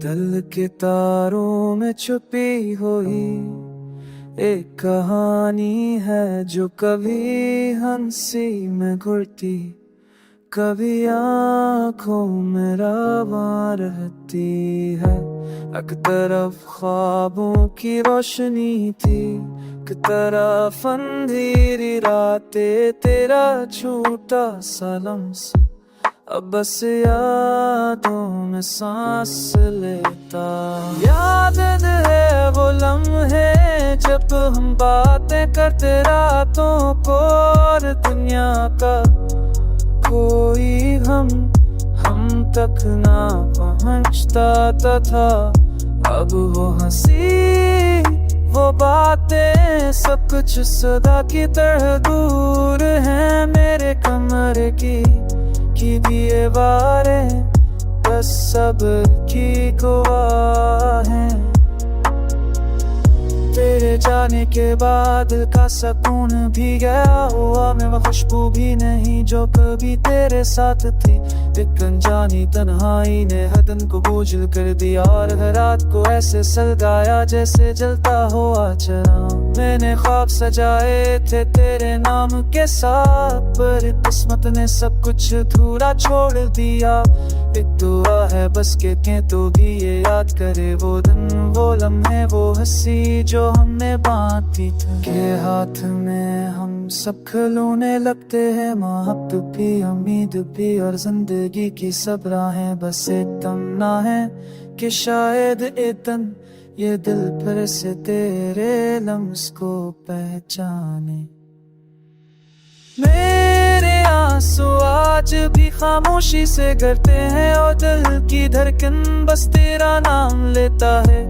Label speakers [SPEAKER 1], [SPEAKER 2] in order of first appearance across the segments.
[SPEAKER 1] दिल के तारों में छुपी हुई एक कहानी है जो कभी हंसी में घुलती, कभी आंखों में रवां रहती है। एक तरफ ख्वाबों की रोशनी थी, एक तरफ अंधेरी रातें, तेरा छूटा सा लम्स अब बस यादों में सांस लेता। याद है वो लम्हे जब हम बातें करते रातों को, और दुनिया का कोई हम तक ना पहुंचता था। अब वो हंसी वो बातें सब कुछ सदा की तरह दूर है। मेरे कमरे की दीवारें बस सब की गवाह हैं। तेरे जाने के बाद का सुकून भी गया हुआ में, वो खुशबू भी नहीं जो कभी तेरे साथ थी। एक अनजानी तन्हाई ने हदन को बोझिल कर दिया, और हर रात को ऐसे सलगाया जैसे जलता हो आचरा। मैंने ख्वाब सजाए थे तेरे नाम के साथ, पर किस्मत ने सब कुछ अधूरा छोड़ दिया। एक दुआ है बस के तो भी ये याद करे वो दिन, वो लम्हे, वो हंसी जो हमने बांटी थी। के हाथ में हम सब खिलौने लगते हैं, मोहब्बत भी, उम्मीद भी, और जिंदगी की सब राहें बस एक तमन्ना है कि शायद एक दिन ये दिल फिर से तेरे लम्स को पहचाने। मेरे आंसू आज भी खामोशी से गिरते हैं, और दिल की धड़कन बस तेरा नाम लेता है।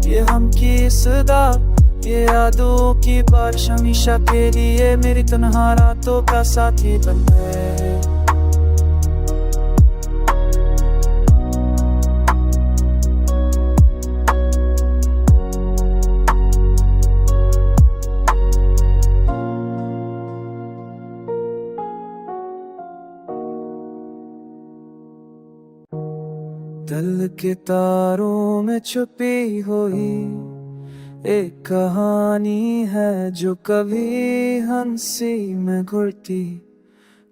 [SPEAKER 1] ये हम की सदा, ये यादों की बारिश हमेशा के लिए मेरी तन्हा रातों का साथी बन गए। दिल के तारों में छुपी हुई एक कहानी है जो कभी हंसी में घुलती,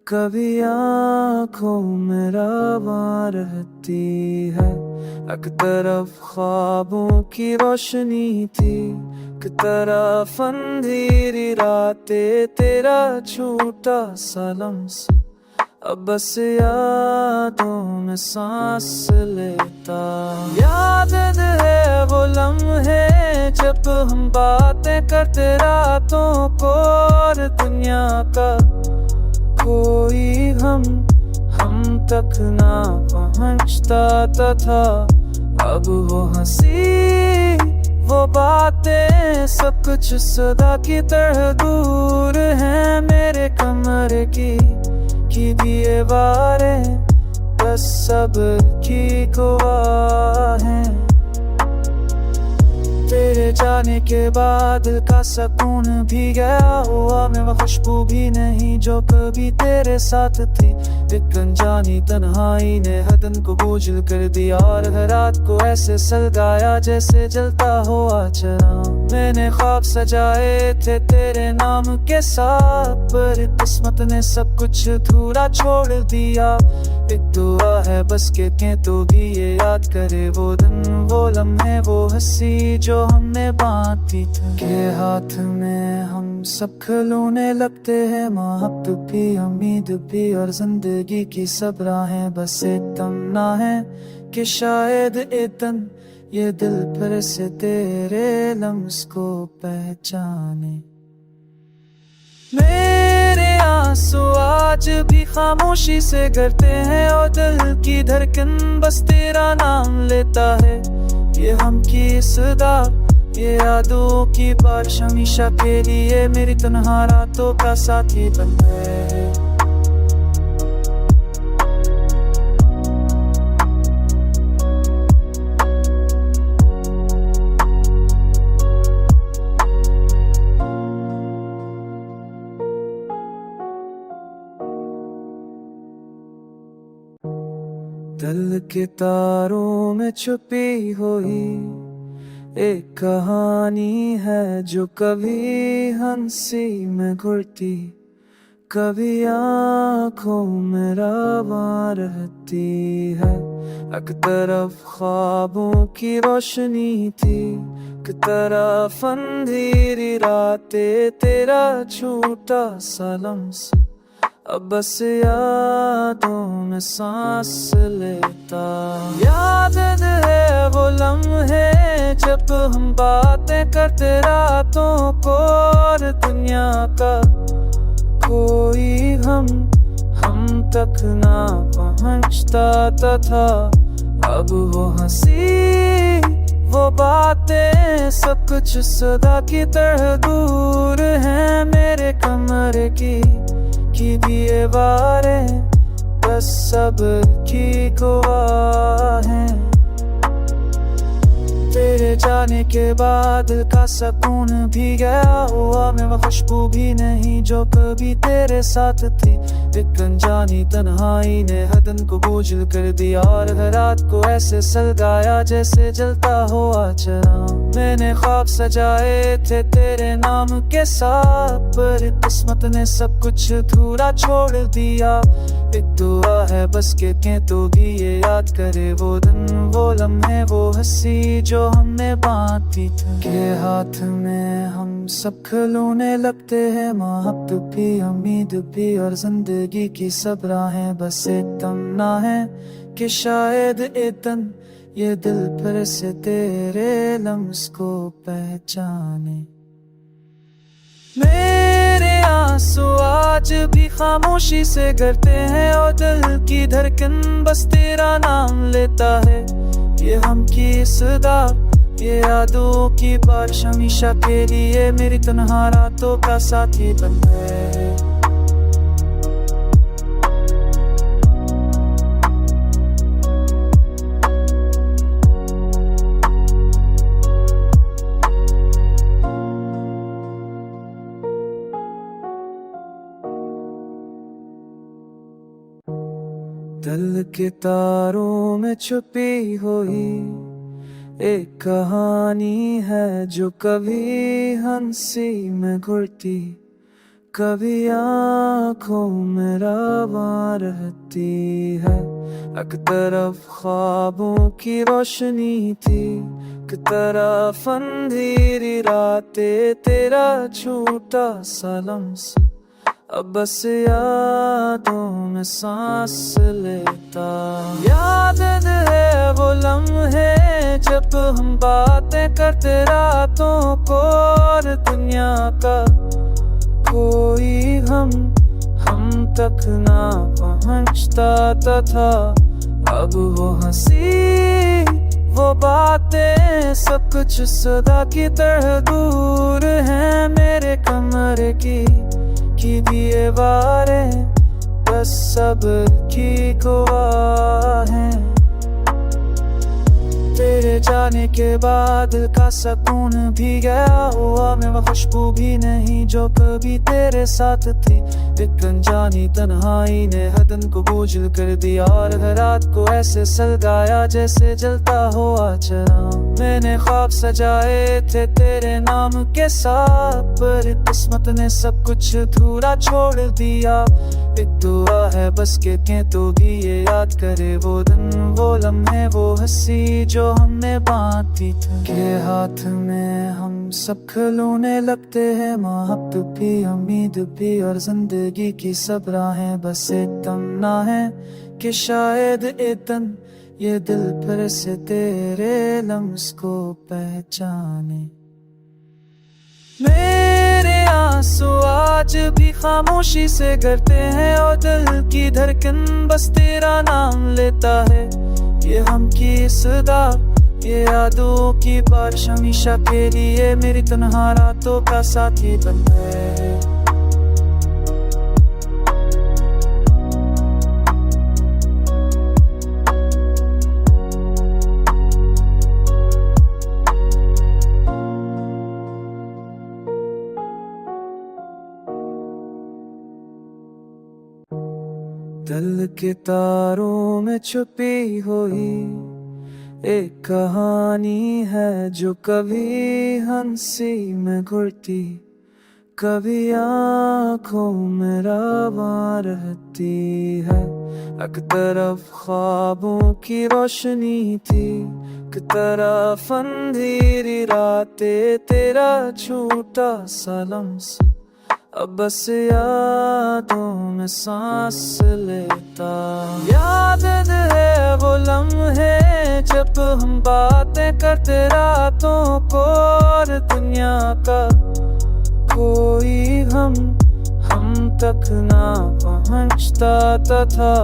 [SPEAKER 1] कभी आंखों में रवां रहती है। एक तरफ ख्वाबों की रोशनी थी, एक तरफ अंधेरी रातें, तेरा छूटा सा लम्स अब बस यादों में सांस लेता। याद है वो लम्हे जब हम बातें करते रातों को, और दुनिया का कोई हम तक ना पहुंचता था। अब वो हंसी वो बातें सब कुछ सदा की तरह दूर है। मेरे कमरे की दीवारें बस सब की गवाह हैं। तेरे जाने के बाद का सुकून भी गया हुआ में, वो खुशबू भी नहीं जो कभी तेरे साथ थी। एक अनजानी तन्हाई ने हदन को बोझिल कर दिया, और हर रात को ऐसे सलगाया जैसे जलता हो आचरा। मैंने ख्वाब सजाए थे तेरे नाम के साथ, पर किस्मत ने सब कुछ अधूरा छोड़ दिया। एक दुआ है बस के तो भी ये याद करे वो दिन, वो लम्हे, वो हंसी जो हमने बांटी थी। के हाथ में हम सब खिलौने लगते हैं, मोहब्बत भी, उम्मीद भी, और जिंदगी की सब राहें बस एक तमन्ना है कि शायद एक दिन ये दिल फिर से तेरे लम्स को पहचाने। मेरे आंसू आज भी खामोशी से गिरते हैं, और दिल की धड़कन बस तेरा नाम लेता है। ये हम की सदा, ये यादों की बारिश हमेशा के लिए मेरी तन्हा रातों का साथी बन गए। दिल के तारों में छुपी हुई एक कहानी है जो कभी हंसी में घुलती, कभी आंखों में रवां रहती है। एक तरफ ख्वाबों की रोशनी थी, एक तरफ अंधेरी रातें, तेरा छूटा सा लम्स अब बस यादों में सांस लेता। याद है वो लम्हे जब हम बातें करते रातों को, और दुनिया का कोई हम तक ना पहुंचता था। अब वो हंसी वो बातें सब कुछ सदा की तरह दूर है। मेरे कमरे की दीवारें बस सब की गवाह हैं। तेरे जाने के बाद का सुकून भी गया हुआ, मैं वो खुशबू भी नहीं जो कभी तेरे साथ थी। एक अनजानी तन्हाई ने हर दिन को बोझिल कर दिया, और हर रात को ऐसे सलगाया जैसे जलता हो आचरा। मैंने ख्वाब सजाए थे तेरे नाम के साथ, पर किस्मत ने सब कुछ अधूरा छोड़ दिया। एक दुआ है बस के तो भी ये याद करे वो दिन, वो लम्हे, वो हंसी जो हमने बांटी थी। के हाथ में हम सब खिलौने लगते हैं, मोहब्बत भी, उम्मीद भी, और जिंदगी की सब राहें बस एक तमन्ना है कि शायद एक दिन ये दिल फिर से तेरे लम्स को पहचाने। मेरे आंसू आज भी खामोशी से गिरते हैं, और दिल की धड़कन बस तेरा नाम लेता है। ये हम की सदा, ये यादों की बारिश हमेशा के लिए मेरी तन्हा रातों का साथी बन गए। दिल के तारों में छुपी हुई एक कहानी है जो कभी हंसी में घुलती, कभी आंखों में रवां रहती है। एक तरफ ख्वाबों की रोशनी थी, एक तरफ अंधेरी रातें, तेरा छूटा सा लम्स अब बस यादों में सांस लेता। याद है वो लम्हे जब हम बातें करते रातों को, और दुनिया का कोई हम तक ना पहुंचता था। अब वो हंसी वो बातें सब कुछ सदा की तरह दूर है। मेरे कमरे की दीवारें बस सब की गवाह हैं। तेरे जाने के बाद का सुकून भी गया हुआ, मैं वो खुशबू भी नहीं जो कभी तेरे साथ थी। एक अनजानी तन्हाई ने हर दिन को बोझिल कर दिया, और हर रात को ऐसे सलगाया जैसे जलता हो आचरा। मैंने ख्वाब सजाए थे तेरे नाम के साथ, पर किस्मत ने सब कुछ अधूरा छोड़ दिया। एक दुआ है बस के तो भी ये याद करे वो दिन, वो लम्हे, वो हंसी जो हमने बांटी थी। के हाथ में हम सब खिलौने लगते हैं, मोहब्बत भी, उम्मीद भी, और जिंदगी की सब राहें बस एक तमन्ना है कि शायद एक दिन ये दिल फिर से तेरे लम्स को पहचाने। मेरे आंसू आज भी खामोशी से गिरते हैं, और दिल की धड़कन बस तेरा नाम लेता है। ये हम की सदा, ये यादों की बारिश हमेशा के लिए मेरी तन्हा रातों का साथी बन गए। दिल के तारों में छुपी हुई एक कहानी है जो कभी हंसी में घुलती, कभी आँखों में रवां रहती है। एक तरफ ख्वाबों की रोशनी थी, एक तरफ अंधेरी रातें, तेरा छोटा सा लम्स अब बस यादों में सांस लेता। याद है वो लम्हे जब हम बातें करते रातों को, और दुनिया का कोई हम तक ना पहुंचता था।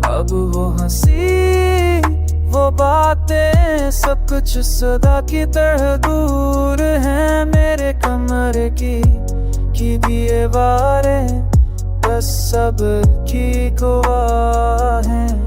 [SPEAKER 1] अब वो हंसी वो बातें सब कुछ सदा की तरह दूर है। मेरे कमरे की दीवारें बस सब की गवाह हैं।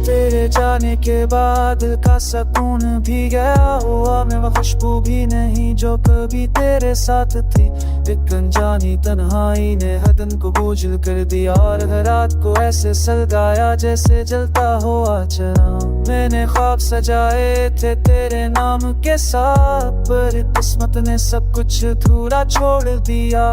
[SPEAKER 1] तेरे जाने के बाद का सुकून भी गया हुआ, मैं वो खुशबू भी नहीं जो कभी तेरे साथ थी। एक अनजानी तन्हाई ने हदन को बोझिल कर दिया, और हर रात को ऐसे सलगाया जैसे जलता हो आचरा। मैंने ख्वाब सजाए थे तेरे नाम के साथ, पर किस्मत ने सब कुछ अधूरा छोड़ दिया।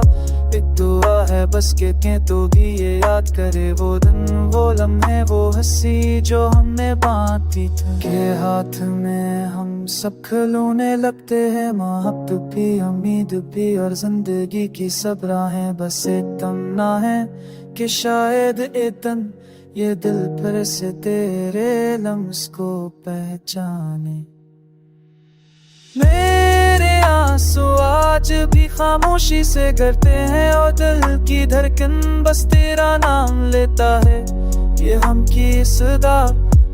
[SPEAKER 1] एक दुआ है बस के तो भी ये याद करे वो दिन, वो लम्हे, वो हंसी जो हमने बांटी थी। के हाथ में हम सब खिलौने लगते हैं, मोहब्बत भी, उम्मीद भी, और जिंदगी की सब राहें बस एक तमन्ना है कि शायद एक दिन ये दिल फिर से तेरे लम्स को पहचाने। मेरे आंसू आज भी खामोशी से गिरते हैं, और दिल की धड़कन बस तेरा नाम लेता है। ये हम की सदा,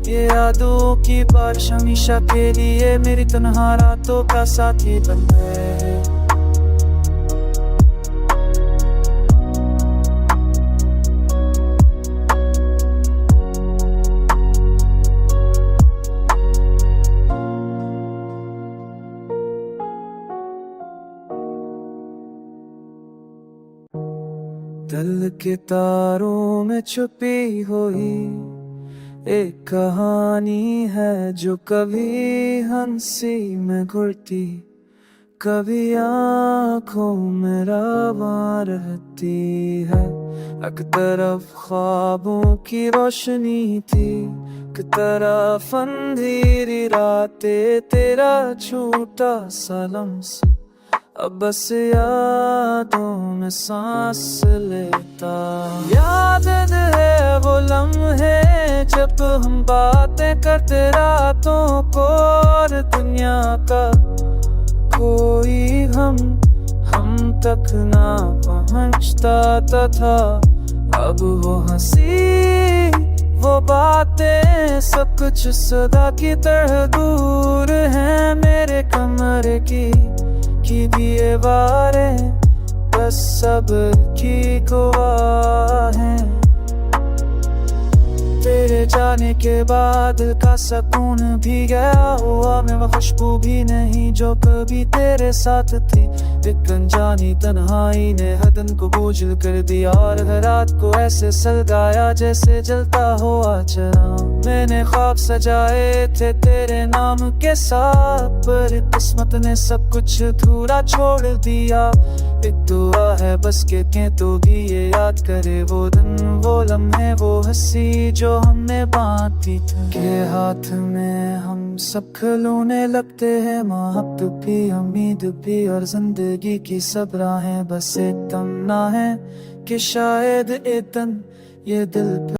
[SPEAKER 1] ये यादों की बारिश हमेशा के लिए मेरी तन्हा रातों का साथी बन गए। दिल के तारों में छुपी हुई एक कहानी है जो कभी हंसी में घुलती, कभी आँखों में रवां रहती है। एक तरफ ख्वाबों की रोशनी थी, एक तरफ अंधेरी रातें, तेरा छोटा सा लम्स अब बस यादों में सांस लेता। याद है वो लम्हे जब हम बातें करते रातों को, और दुनिया का कोई हम तक ना पहुंचता था। अब वो हंसी वो बातें सब कुछ सदा की तरह दूर है। मेरे कमरे की दीवारें बस सब की गवाह हैं। तेरे जाने के बाद का सुकून भी गया हुआ, मैं वो खुशबू भी नहीं जो कभी तेरे साथ थी। एक अनजानी तन्हाई ने हदन को बोझिल कर दिया, और हर रात को ऐसे सलगाया जैसे जलता हो आचरा। मैंने ख्वाब सजाए थे तेरे नाम के साथ, पर किस्मत ने सब कुछ अधूरा छोड़ दिया। एक दुआ है बस के तो भी ये याद करे वो दिन, वो लम्हे, वो हंसी जो हमने बांटी थी। के हाथ में हम सब खिलौने लगते हैं, मोहब्बत भी, उम्मीद भी, और जिंदगी की सब राहें बस एक तमन्ना है कि शायद एक दिन ये दिल